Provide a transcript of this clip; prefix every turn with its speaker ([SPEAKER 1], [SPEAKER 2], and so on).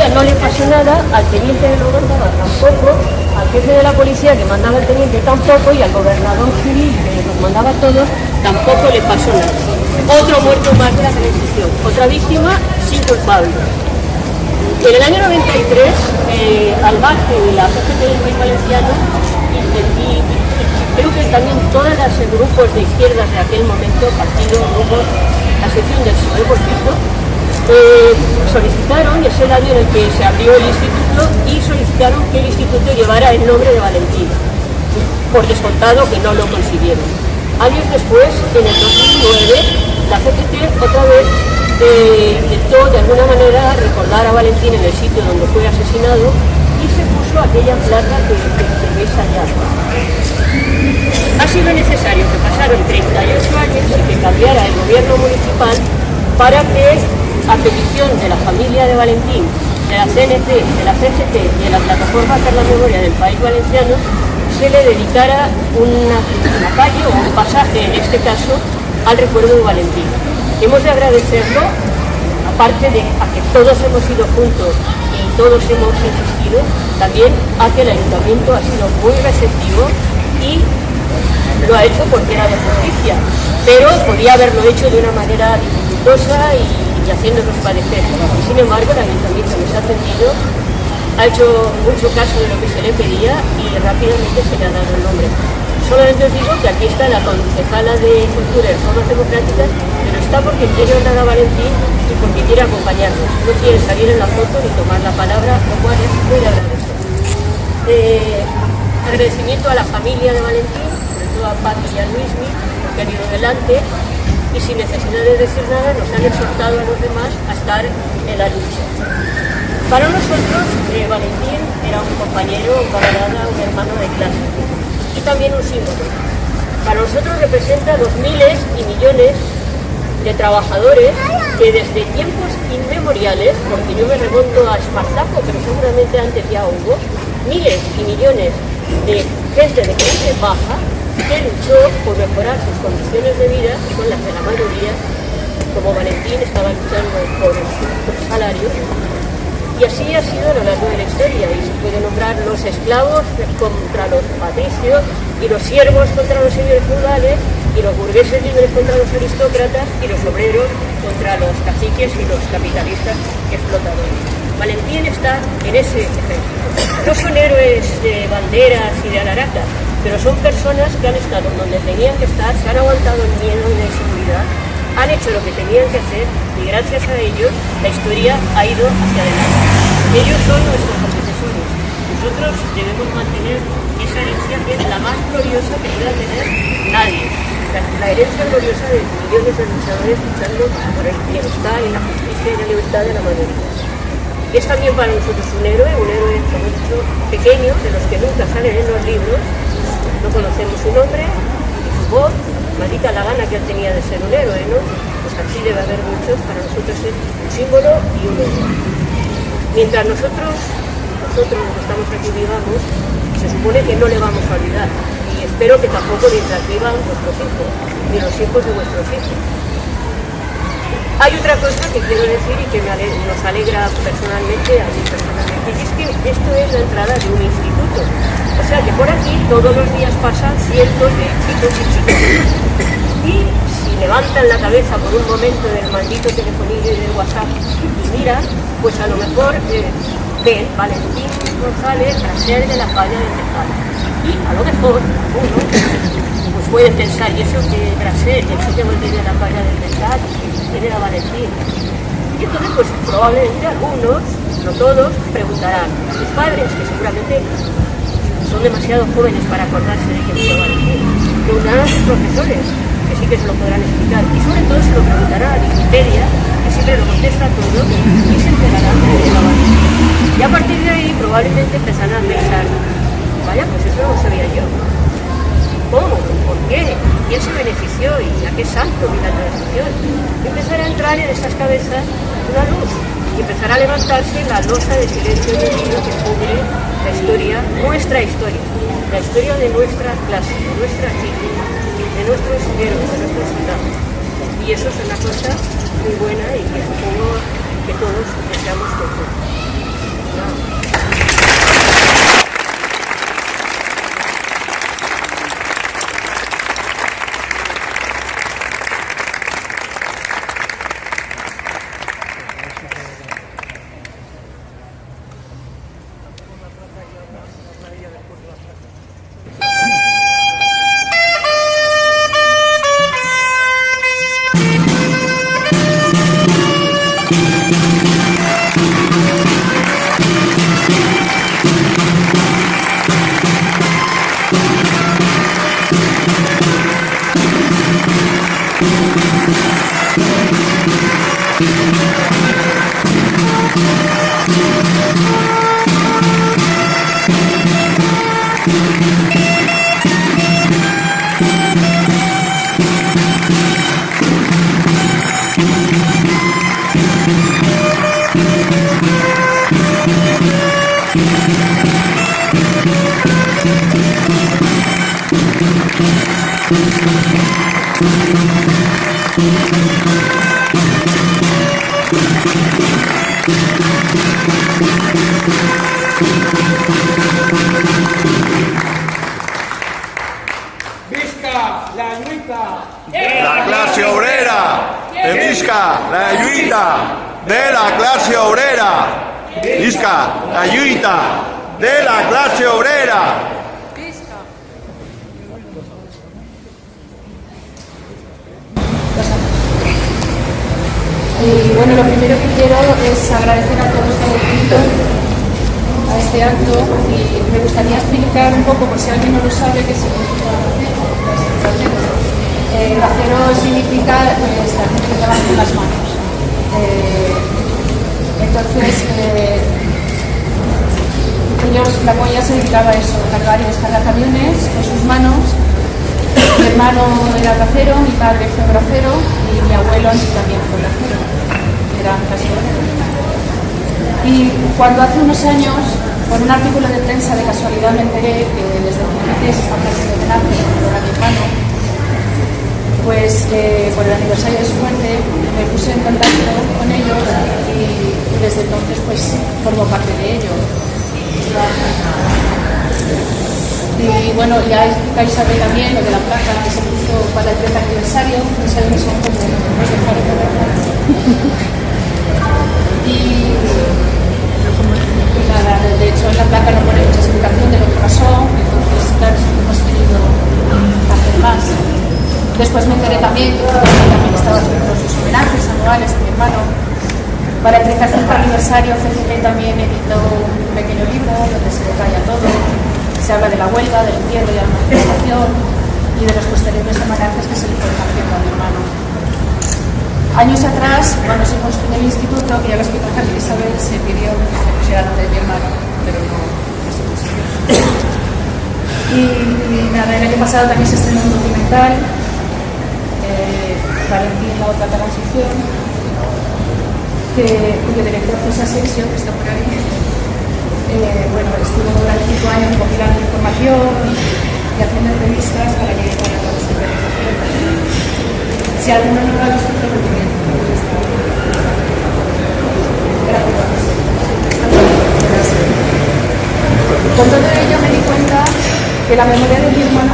[SPEAKER 1] policía no le pasó nada, al teniente que lo mandaba tampoco, al jefe de la policía que mandaba el teniente tampoco, y al gobernador civil que nos mandaba a todos tampoco le pasó nada. Otro muerto más de la transición, otra víctima sin culpable. En el año 93, al margen de la CGT del País Valenciano, y creo que también todos los grupos de izquierdas de aquel momento, partidos, grupos, la sección del PSOE, por cierto, solicitaron, y es el año en el que se abrió el instituto, y solicitaron que el instituto llevara el nombre de Valentín. Por descontado que no lo consiguieron. Años después, en el 2009, la CGT otra vez intentó de alguna manera recordar a Valentín en el sitio donde fue asesinado, y se puso aquella placa que veis allá. Ha sido necesario que pasaron 38 años y que cambiara el gobierno municipal para que, a petición de la familia de Valentín, de la CNT, de la CGT y de la Plataforma por la Memoria del País Valenciano, se le dedicara una calle o un pasaje, en este caso, al recuerdo de Valentín. Hemos de agradecerlo, aparte de a que todos hemos ido juntos y todos hemos insistido, también a que el ayuntamiento ha sido muy receptivo y lo ha hecho porque era de justicia, pero podía haberlo hecho de una manera dificultosa y haciéndonos padecer. Y sin embargo, el ayuntamiento nos ha atendido, ha hecho mucho caso de lo que se le pedía y rápidamente se le ha dado el nombre. Solamente os digo que aquí está la concejala de Cultura y Reformas Democráticas, pero está porque quiere honrar a Valentín y porque quiere acompañarnos. No quiere salir en la foto ni tomar la palabra, lo cual es muy de agradecer. Agradecimiento a la familia de Valentín, sobre todo a Pati y a Luismi, que han ido delante, y sin necesidad de decir nada nos han exhortado a los demás a estar en la lucha. Para nosotros, Valentín era un compañero, un camarada, un hermano de clase, y también un símbolo. Para nosotros representa los miles y millones de trabajadores que desde tiempos inmemoriales, porque yo me remonto a Espartaco, pero seguramente antes ya hubo, miles y millones de gente de clase baja que luchó por mejorar sus condiciones de vida, y con las de la mayoría, como Valentín, estaba luchando por salarios. Y así ha sido a lo largo de la historia, y se puede nombrar los esclavos contra los patricios, y los siervos contra los señores feudales, y los burgueses libres contra los aristócratas, y los obreros contra los caciques y los capitalistas explotadores. Valentín está en ese ejército. No son héroes de banderas y de alaratas, pero son personas que han estado donde tenían que estar, se han aguantado el miedo y la inseguridad, han hecho lo que tenían que hacer, y gracias a ellos la historia ha ido hacia adelante. Ellos son nuestros antecesores. Nosotros debemos mantener esa herencia, que es la más gloriosa que pueda tener nadie. La herencia gloriosa de millones de luchadores luchando por el bienestar y la justicia y la libertad de la mayoría. Es también para nosotros un héroe, como he dicho, pequeño, de los que nunca salen en los libros. No conocemos su nombre ni su voz, maldita la gana que él tenía de ser un héroe, ¿no? Pues así debe haber muchos. Para nosotros es un símbolo y un héroe. Mientras nosotros los que estamos aquí vivamos, se supone que no le vamos a olvidar, y espero que tampoco mientras vivan vuestros hijos, ni los hijos de vuestros hijos. Hay otra cosa que quiero decir y que nos alegra personalmente, a mí personalmente, y es que esto es la entrada de un instituto. O sea que por aquí todos los días pasan cientos de chicos y chicas. Y si levantan la cabeza por un momento del maldito telefonillo y del WhatsApp y miran, pues a lo mejor ven Valentín González Graser de la Falla del Tejado. Y a lo mejor uno pues puede pensar, ¿y eso que Graser, que existe de la Falla del Tejado, quién era Valentín? Y entonces pues probablemente algunos, no todos, preguntarán a sus padres, que seguramente son demasiado jóvenes para acordarse de quién fue Valentín. Preguntarán a sus profesores, que sí que se lo podrán explicar, y sobre todo se lo preguntará a Wikipedia, que siempre lo contesta todo, y se enterarán de quién era Valentín. Y a partir de ahí probablemente empezarán a pensar, vaya, pues eso no lo sabía yo. ¿Cómo? ¿Por qué? ¿Quién se benefició? ¿Y a qué santo vi la transición? Y empezará a entrar en esas cabezas una luz, y empezará a levantarse la losa de silencio y olvido que cubre la historia, nuestra historia, la historia de nuestra clase, de nuestra gente, de nuestros héroes, de nuestros soldados. Y eso es una cosa muy buena y que supongo que todos deseamos que ocurra.
[SPEAKER 2] Visca la lluita
[SPEAKER 3] La clase obrera, visca la lluita de la clase obrera, visca la lluita de la clase obrera.
[SPEAKER 4] Y bueno, lo primero que quiero es agradecer a todos que han venido a este acto y me gustaría explicar un poco, por si alguien no lo sabe, qué significa el acero significa pues, la gente que trabaja con las manos. Entonces, la polla se dedicaba a eso, cargar y descargar camiones con sus manos. Mi hermano era bracero, mi padre fue bracero y mi abuelo también fue bracero. Eran casi braceros. Y cuando hace unos años, por un artículo de prensa de casualidad me enteré que desde el CNT se están haciendo homenaje a mi hermano, pues por el aniversario de su muerte me puse en contacto con ellos y desde entonces pues formo parte de ello. Y bueno, ya explicáis saber también lo de la placa que se puso para el 30 aniversario, que sabéis son como los de Faro. Y nada, de hecho en la placa no pone mucha explicación de lo que pasó, entonces claro, hemos querido hacer más. Después me enteré también que también estaba haciendo sus homenajes anuales a mi hermano. Para el 35 aniversario CCP también editó un pequeño libro donde se detalla todo. Se habla de la huelga, del entierro y de la manifestación y de los posteriores homenajes que se le fueron haciendo a mi hermano. Años atrás, cuando se construyó el instituto, que ya lo explicó Isabel, se pidió que se pusiera nombre de mi hermano, pero no se consiguió. Y nada, el año pasado también se estrenó un documental, Valentín, la otra transición, cuyo director fue Asensio, que está por ahí. Bueno, estuvo durante 5 años recopilando información y haciendo entrevistas para que llegara a los Si alguno no lo ha visto, lo recomiendo. Gracias. Con todo ello me di cuenta que la memoria de mi hermano